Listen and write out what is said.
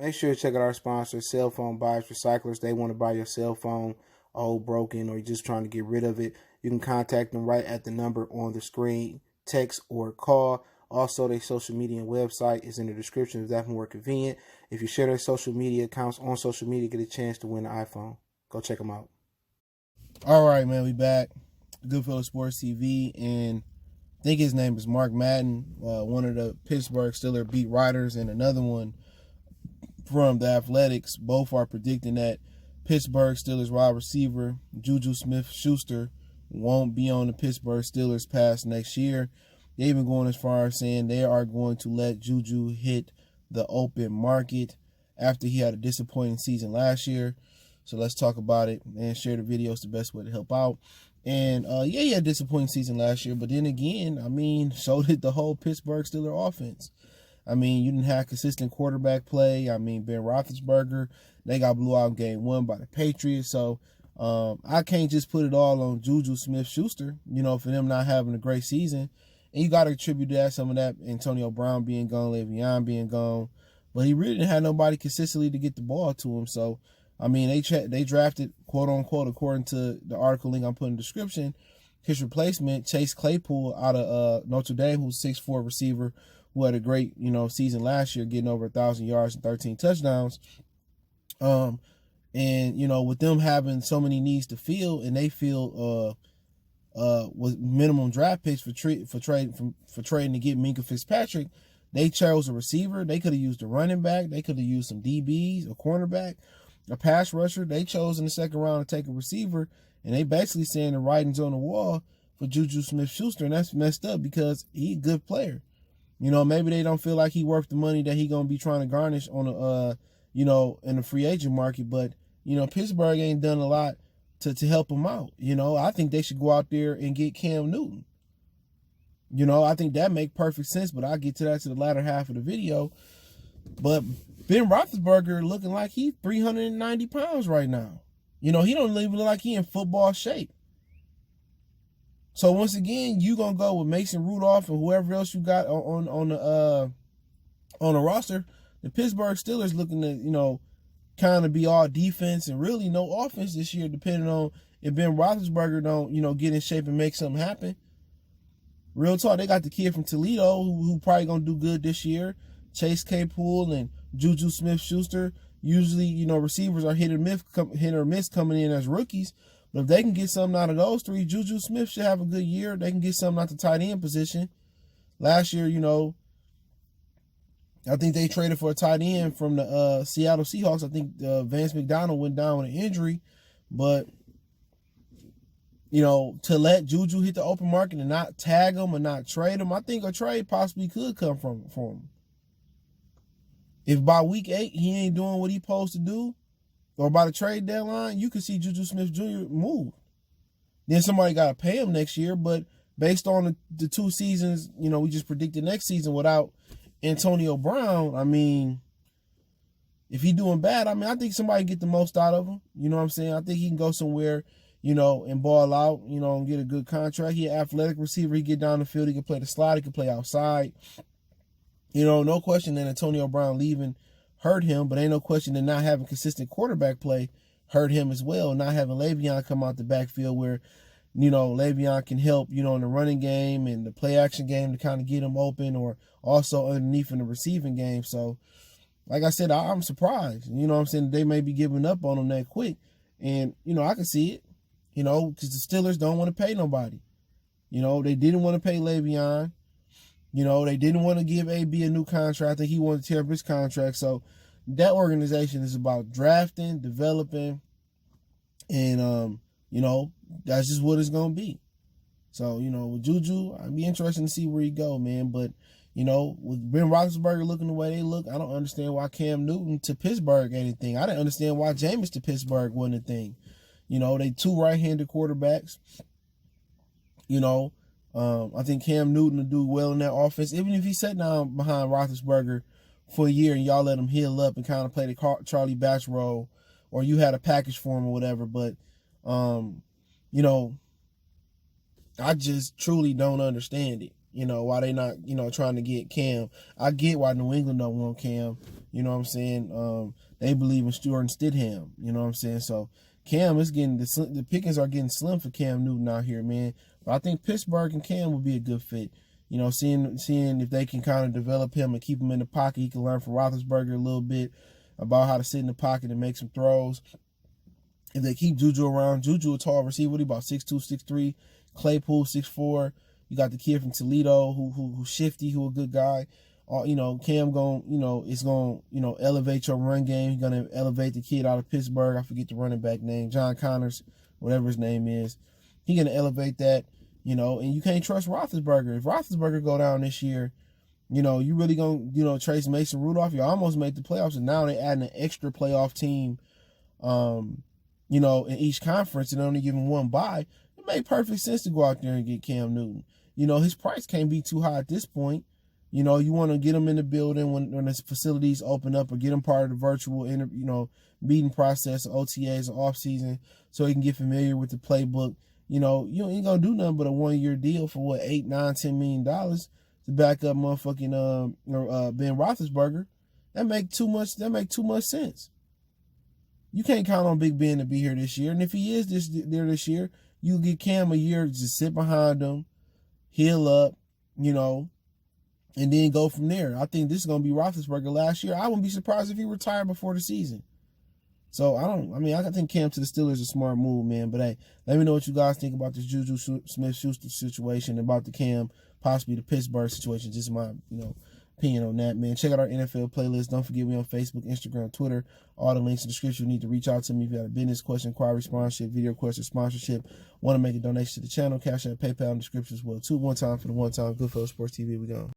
Make sure to check out our sponsor, Cell Phone Buyers Recyclers. They want to buy your cell phone, old, broken, or you're just trying to get rid of it. You can contact them right at the number on the screen, text or call. Also, their social media and website is in the description if that's more convenient. If you share their social media accounts on social media, get a chance to win an iPhone. Go check them out. All right, man, we back. Goodfellas Sports TV, and I think his name is Mark Madden, one of the Pittsburgh Steelers beat writers, and another one from the Athletics. Both are predicting that Pittsburgh Steelers wide receiver Juju Smith-Schuster won't be on the Pittsburgh Steelers past next year. They're even going as far as saying they are going to let Juju hit the open market after he had a disappointing season last year. So let's talk about it and share the video. It's the best way to help out. And yeah, he had a disappointing season last year, but then again, I mean, so did the whole Pittsburgh Steelers offense. I mean, you didn't have consistent quarterback play. I mean, Ben Roethlisberger, they got blew out in game 1 by the Patriots. So I can't just put it all on Juju Smith-Schuster, you know, for them not having a great season. And you got to attribute that, some of that, Antonio Brown being gone, Le'Veon being gone. But he really didn't have nobody consistently to get the ball to him. So, I mean, they drafted, quote unquote, according to the article link I'm putting in the description, his replacement, Chase Claypool, out of Notre Dame, who's 6'4" receiver, who had a great, you know, season last year, getting over 1,000 yards and 13 touchdowns. And, you know, with them having so many needs to fill, and they feel with minimum draft picks for trading to get Minkah Fitzpatrick, they chose a receiver. They could have used a running back. They could have used some DBs, a cornerback, a pass rusher. They chose in the second round to take a receiver, and they basically saying the writing's on the wall for Juju Smith-Schuster, and that's messed up because he's a good player. You know, maybe they don't feel like he worth the money that he gonna be trying to garnish on a, you know, in the free agent market. But you know, Pittsburgh ain't done a lot to help him out. You know, I think they should go out there and get Cam Newton. You know, I think that make perfect sense. But I'll get to that to the latter half of the video. But Ben Roethlisberger looking like he's 390 pounds right now. You know, he don't even look like he in football shape. So once again, you gonna go with Mason Rudolph and whoever else you got on the roster. The Pittsburgh Steelers looking to, you know, kind of be all defense and really no offense this year, depending on if Ben Roethlisberger don't, you know, get in shape and make something happen. Real talk, they got the kid from Toledo who probably gonna do good this year. Chase Claypool and Juju Smith-Schuster. Usually, you know, receivers are hit or miss coming in as rookies. But if they can get something out of those three, Juju Smith should have a good year. They can get something out the tight end position. Last year, you know, I think they traded for a tight end from the Seattle Seahawks. I think Vance McDonald went down with an injury. But, you know, to let Juju hit the open market and not tag him or not trade him, I think a trade possibly could come for him. If by week 8 he ain't doing what he's supposed to do, or by the trade deadline, you could see Juju Smith Jr. move. Then somebody got to pay him next year, but based on the 2 seasons, you know, we just predicted next season without Antonio Brown, I mean, if he doing bad, I mean, I think somebody get the most out of him. You know what I'm saying? I think he can go somewhere, you know, and ball out, you know, and get a good contract. He an athletic receiver. He get down the field. He can play the slide. He can play outside. You know, no question that Antonio Brown leaving hurt him, but ain't no question that not having consistent quarterback play hurt him as well. Not having Le'Veon come out the backfield where, you know, Le'Veon can help, you know, in the running game and the play action game to kind of get him open, or also underneath in the receiving game. So, like I said, I'm surprised. You know what I'm saying? They may be giving up on him that quick. And, you know, I can see it, you know, because the Steelers don't want to pay nobody. You know, they didn't want to pay Le'Veon. You know, they didn't want to give AB a new contract. I think he wanted to tear up his contract. So that organization is about drafting, developing, and, you know, that's just what it's going to be. So, you know, with Juju, I'd be interested to see where he go, man. But, you know, with Ben Roethlisberger looking the way they look, I don't understand why Cam Newton to Pittsburgh ain't a thing. I didn't understand why Jameis to Pittsburgh wasn't a thing. You know, they 2 right-handed quarterbacks. You know, I think Cam Newton will do well in that offense, even if he sat down behind Roethlisberger for a year and y'all let him heal up and kind of play the Charlie Batch role, or you had a package for him or whatever. But, you know, I just truly don't understand it. You know, why they not, you know, trying to get Cam. I get why New England don't want Cam. You know what I'm saying? They believe in Stewart and Stidham. You know what I'm saying? So Cam is getting, the pickings are getting slim for Cam Newton out here, man. But I think Pittsburgh and Cam would be a good fit. You know, seeing if they can kind of develop him and keep him in the pocket. He can learn from Roethlisberger a little bit about how to sit in the pocket and make some throws. If they keep Juju around, Juju a tall receiver, what he about 6'2", 6'3", Claypool 6'4". You got the kid from Toledo who's shifty, who a good guy. You know, Cam is going elevate your run game. He's gonna elevate the kid out of Pittsburgh. I forget the running back name, John Connors, whatever his name is. He's gonna elevate that, you know, and you can't trust Roethlisberger. If Roethlisberger go down this year, you know, you really gonna, you know, trace Mason Rudolph. You almost made the playoffs, and now they're adding an extra playoff team, you know, in each conference and only giving one bye. It made perfect sense to go out there and get Cam Newton. You know, his price can't be too high at this point. You know, you want to get him in the building when the facilities open up, or get him part of the virtual, meeting process, OTAs, or off season, so he can get familiar with the playbook. You know, you ain't gonna do nothing but a 1-year deal for what, $8, $9, $10 million to back up motherfucking Ben Roethlisberger. That make too much sense. You can't count on Big Ben to be here this year, and if he is there this year, you get Cam a year to just sit behind him, heal up, you know, and then go from there. I think this is going to be Roethlisberger last year. I wouldn't be surprised if he retired before the season. So, I think Cam to the Steelers is a smart move, man. But, hey, let me know what you guys think about this Juju Smith-Schuster situation, about the Cam, possibly the Pittsburgh situation. Just my, opinion on that, man. Check out our NFL playlist. Don't forget we on Facebook, Instagram, Twitter. All the links in the description. You need to reach out to me if you have a business question, inquiry, sponsorship, video question, sponsorship. Want to make a donation to the channel? Cash App, PayPal in the description as well. One time for the one time. Goodfellas Sports TV. We gone.